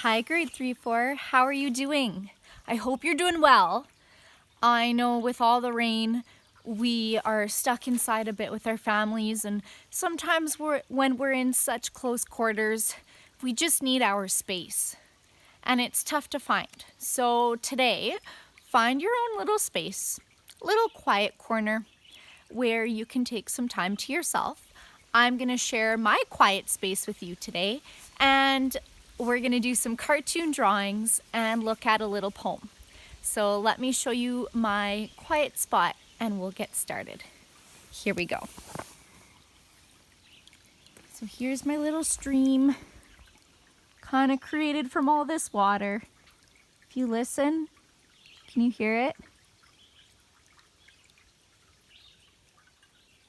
Hi, grade 3-4. How are you doing? I hope you're doing well. I know with all the rain, we are stuck inside a bit with our families, and sometimes when we're in such close quarters, we just need our space. And it's tough to find. So today, find your own little space, little quiet corner where you can take some time to yourself. I'm going to share my quiet space with you today, and we're going to do some cartoon drawings and look at a little poem. So let me show you my quiet spot and we'll get started. Here we go. So here's my little stream, kind of created from all this water. If you listen, can you hear it?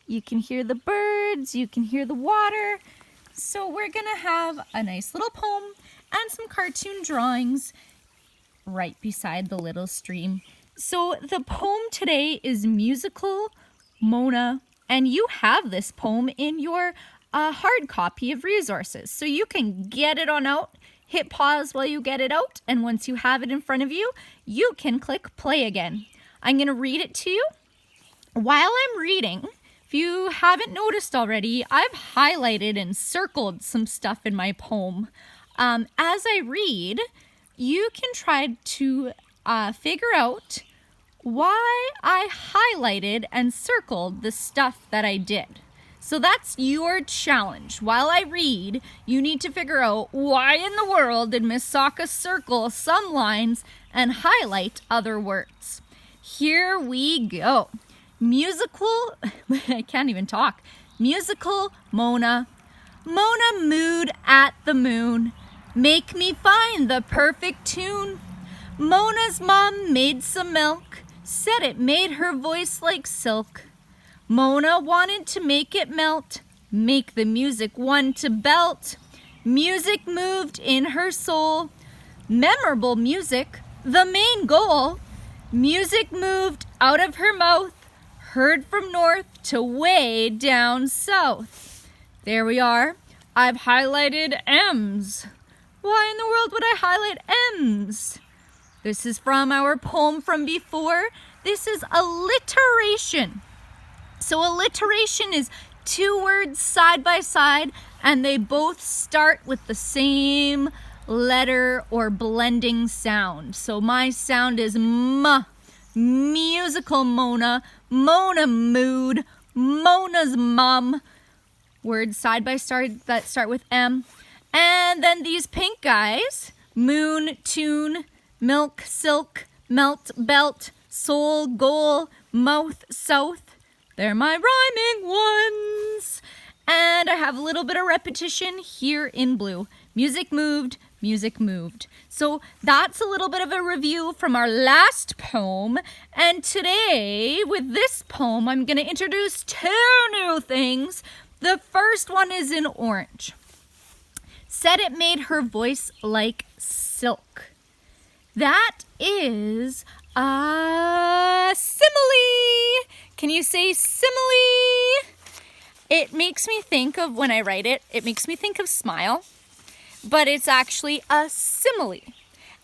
You can hear the birds, you can hear the water. So we're gonna have a nice little poem and some cartoon drawings right beside the little stream. So the poem today is Musical Mona, and you have this poem in your hard copy of resources. So you can get it on out, hit pause while you get it out, and once you have it in front of you, you can click play again. I'm gonna read it to you. While I'm reading, if you haven't noticed already, I've highlighted and circled some stuff in my poem. As I read, you can try to figure out why I highlighted and circled the stuff that I did. So that's your challenge. While I read, you need to figure out why in the world did Miss Saka circle some lines and highlight other words. Here we go. Musical, I can't even talk. Musical Mona. Mona mooed at the moon. Make me find the perfect tune. Mona's mom made some milk. Said it made her voice like silk. Mona wanted to make it melt. Make the music one to belt. Music moved in her soul. Memorable music, the main goal. Music moved out of her mouth. Heard from north to way down south. There we are. I've highlighted M's. Why in the world would I highlight M's? This is from our poem from before. This is alliteration. So alliteration is two words side by side and they both start with the same letter or blending sound. So my sound is M. Musical Mona. Mona mood, Mona's mom. Words side by side that start with M. And then these pink guys, moon, tune, milk, silk, melt, belt, soul, goal, mouth, south. They're my rhyming ones. And I have a little bit of repetition here in blue. Music moved, music moved. So that's a little bit of a review from our last poem. And today, with this poem, I'm going to introduce two new things. The first one is in orange. Said it made her voice like silk. That is a simile. Can you say simile? It makes me think of, when I write it, it makes me think of smile. But it's actually a simile.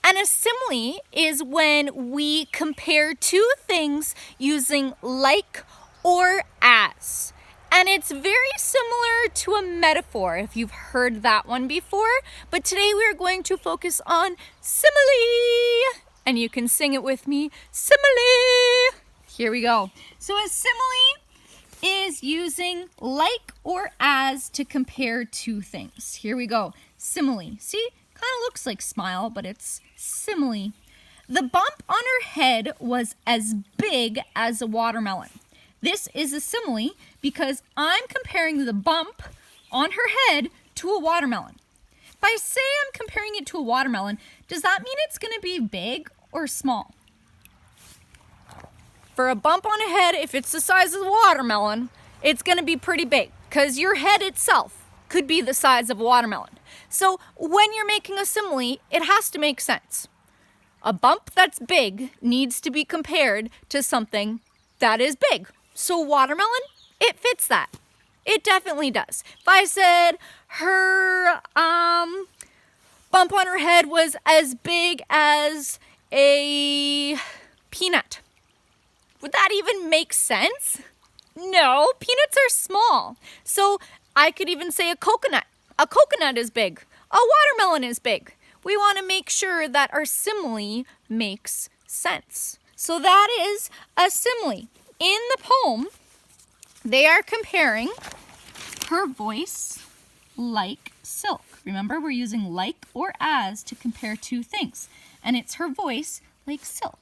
And a simile is when we compare two things using like or as. And it's very similar to a metaphor, if you've heard that one before. But today we are going to focus on simile. And you can sing it with me, simile. Here we go. So a simile is using like or as to compare two things. Here we go. Simile. See, kind of looks like smile, but it's simile. The bump on her head was as big as a watermelon. This is a simile because I'm comparing the bump on her head to a watermelon. If I say I'm comparing it to a watermelon, does that mean it's going to be big or small? For a bump on a head, if it's the size of a watermelon, it's going to be pretty big because your head itself could be the size of a watermelon. So when you're making a simile, it has to make sense. A bump that's big needs to be compared to something that is big. So watermelon, it fits that. It definitely does. If I said her bump on her head was as big as a peanut. Would that even make sense? No, peanuts are small. So I could even say a coconut. A coconut is big. A watermelon is big. We want to make sure that our simile makes sense. So that is a simile. In the poem, they are comparing her voice like silk. Remember, we're using like or as to compare two things. And it's her voice like silk.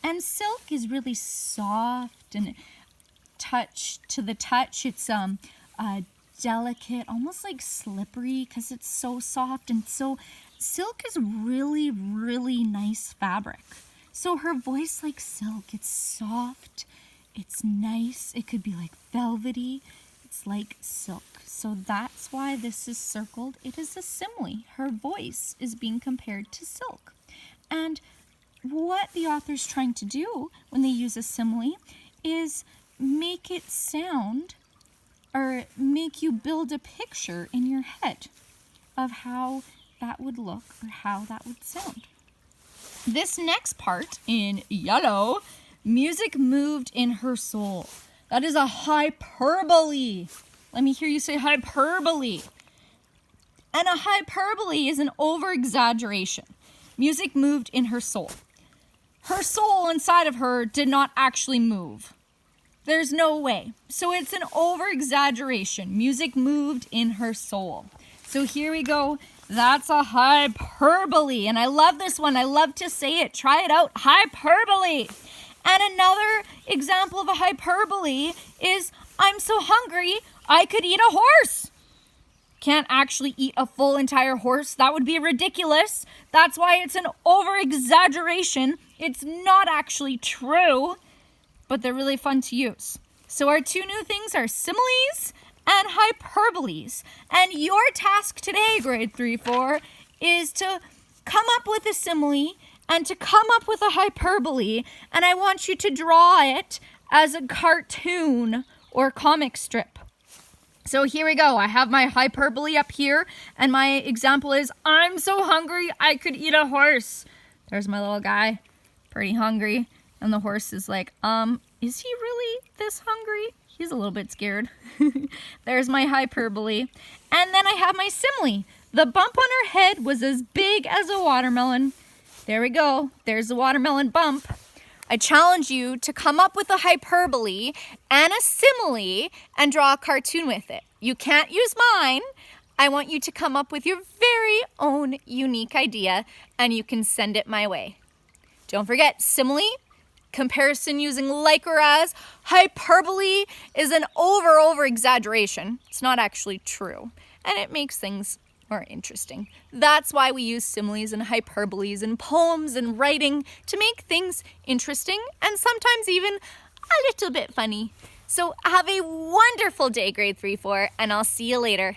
And silk is really soft and to the touch. It's delicate, almost like slippery because it's so soft. And so silk is really, really nice fabric. So her voice like silk, it's soft, it's nice. It could be like velvety. It's like silk. So that's why this is circled. It is a simile. Her voice is being compared to silk. And what the author's trying to do when they use a simile is make it sound or make you build a picture in your head of how that would look or how that would sound. This next part in yellow, music moved in her soul. That is a hyperbole. Let me hear you say hyperbole. And a hyperbole is an over-exaggeration. Music moved in her soul. Her soul inside of her did not actually move. There's no way. So it's an over-exaggeration. Music moved in her soul. So here we go. That's a hyperbole. And I love this one. I love to say it. Try it out. Hyperbole. And another example of a hyperbole is, I'm so hungry, I could eat a horse. Can't actually eat a full entire horse. That would be ridiculous. That's why it's an over-exaggeration. It's not actually true, but they're really fun to use. So our two new things are similes and hyperboles. And your task today, grade 3-4, is to come up with a simile and to come up with a hyperbole. And I want you to draw it as a cartoon or comic strip. So here we go. I have my hyperbole up here, and my example is, I'm so hungry I could eat a horse. There's my little guy, pretty hungry, and the horse is like, is he really this hungry? He's a little bit scared. There's my hyperbole. And then I have my simile. The bump on her head was as big as a watermelon. There we go. There's the watermelon bump. I challenge you to come up with a hyperbole and a simile and draw a cartoon with it. You can't use mine. I want you to come up with your very own unique idea, and you can send it my way. Don't forget, simile, comparison using like or as. Hyperbole is an over exaggeration. It's not actually true, and it makes things more interesting. That's why we use similes and hyperboles in poems and writing, to make things interesting and sometimes even a little bit funny. So have a wonderful day, grade 3-4, and I'll see you later.